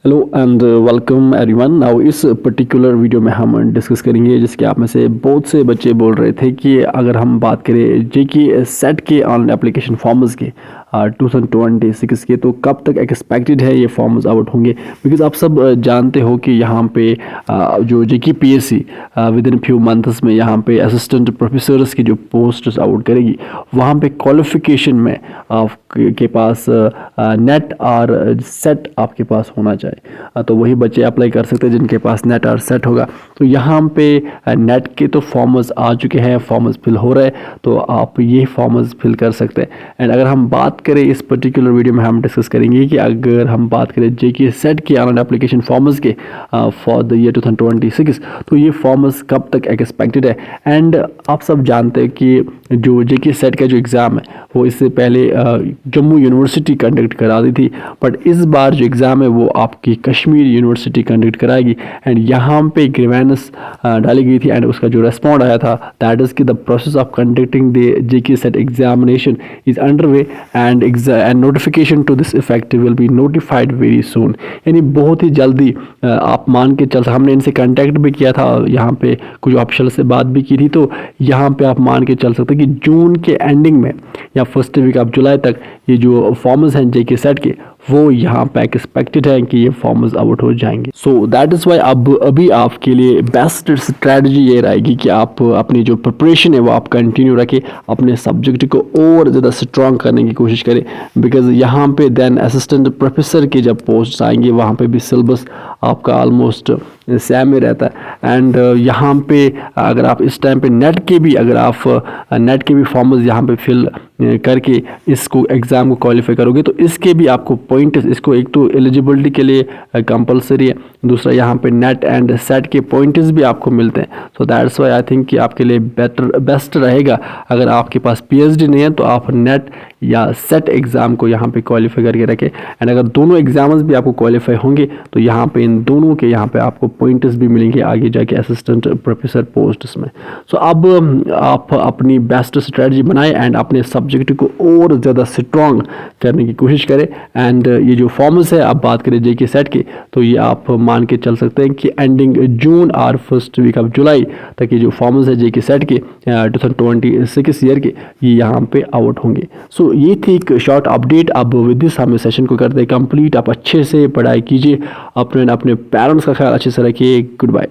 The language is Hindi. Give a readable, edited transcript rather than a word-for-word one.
Hello and welcome everyone. Now इस पर्टिकुलर वीडियो में हम डिस्कस करेंगे जिसके आप में से बहुत से बच्चे बोल रहे थे कि अगर हम बात करें जेके सेट के ऑनलाइन एप्लीकेशन फॉर्म्स के 2026 के, तो कब तक एक्सपेक्टेड है ये फॉर्म्स आउट होंगे। बिकॉज आप सब जानते हो कि यहाँ पे जो JK PSC within few months में यहाँ पे असिस्टेंट प्रोफेसर्स की जो पोस्ट्स आउट करेगी, वहाँ पे क्वालिफिकेशन में आपके पास नेट और सेट आपके पास होना चाहिए। तो वही बच्चे अप्लाई कर सकते हैं जिनके पास नेट और सेट होगा। तो यहाँ पे नेट के तो फॉर्म्स आ चुके हैं, फॉर्म्स फिल हो रहे हैं, तो आप ये फॉर्म्स फिल कर सकते हैं। एंड अगर हम बात करें, इस पर्टिकुलर वीडियो में हम डिस्कस करेंगे कि अगर हम बात करें जेके सेट के ऑनलाइन एप्लीकेशन फॉर्म्स के फॉर द ईयर 2026, तो ये फॉर्म्स कब तक एक्सपेक्टेड है। एंड आप सब जानते हैं कि जो जेके सेट का जो एग्ज़ाम है वो इससे पहले जम्मू यूनिवर्सिटी कंडक्ट करा दी थी, बट इस बार जो एग्ज़ाम है वो आपकी कश्मीर यूनिवर्सिटी कंडक्ट कराएगी। एंड यहाँ पे ग्रीवेंस डाली गई थी एंड उसका जो रेस्पॉन्ड आया था, दैट इज़ कि the process of conducting the JK SET examination is under way and notification to this effect will be notified very soon. यानी बहुत ही जल्दी आप मान के चल, हमने इनसे कॉन्टैक्ट भी किया था, यहाँ पे कुछ ऑफिशियल से बात भी की थी, तो यहाँ पे आप मान के चल सकते हैं कि जून के एंडिंग में या फर्स्ट वीक ऑफ जुलाई तक ये जो फॉर्म्स हैं जेके सेट के, वो यहाँ पे एक्सपेक्टेड है कि ये फॉर्म्स आउट हो जाएंगे। सो दैट इज़ वाई अब अभी आपके लिए बेस्ट स्ट्रैटेजी ये रहेगी कि आप अपनी जो प्रिपरेशन है वो आप कंटिन्यू रखें, अपने सब्जेक्ट को और ज़्यादा स्ट्रॉन्ग करने की कोशिश करें। बिकॉज यहाँ पे देन असिस्टेंट प्रोफेसर के जब पोस्ट आएंगे, वहाँ पे भी सिलेबस आपका ऑलमोस्ट सेम ही रहता है। एंड यहाँ पे अगर आप इस टाइम पे नेट के भी फॉर्म्स यहाँ पे फिल करके इसको एग्ज़ाम को क्वालिफाई करोगे, तो इसके भी आपको पॉइंट्स, इसको एक तो एलिजिबिलिटी के लिए कंपलसरी है, दूसरा यहाँ पे नेट एंड सेट के पॉइंट्स भी आपको मिलते हैं। So that's why I think कि आपके लिए बेस्ट रहेगा, अगर आपके पास पीएचडी नहीं है तो आप नेट या सेट एग्ज़ाम को यहाँ पे क्वालिफाई करके रखें। एंड अगर दोनों एग्जाम्स भी आपको क्वालिफाई होंगे तो यहाँ पे इन दोनों के यहाँ पे आपको पॉइंट्स भी मिलेंगे आगे जाके असिस्टेंट प्रोफेसर पोस्ट्स में। सो अब आप अपनी बेस्ट स्ट्रेटजी बनाएं एंड अपने सब्जेक्ट को और ज़्यादा स्ट्रॉन्ग करने की कोशिश करें। एंड ये जो फॉर्म्स है, आप बात करें जेके सेट की, तो ये आप मान के चल सकते हैं कि एंडिंग जून और फर्स्ट वीक ऑफ जुलाई तक ये जो फॉर्म्स है जेके सेट के 2026 ईयर के, ये यहाँ पे आउट होंगे। सो ये थी एक शॉर्ट अपडेट। अब विद दिस हम इस सेशन को करते हैं कंप्लीट। आप अच्छे से पढ़ाई कीजिए, अपने पेरेंट्स का ख्याल अच्छे से रखिए। Good bye.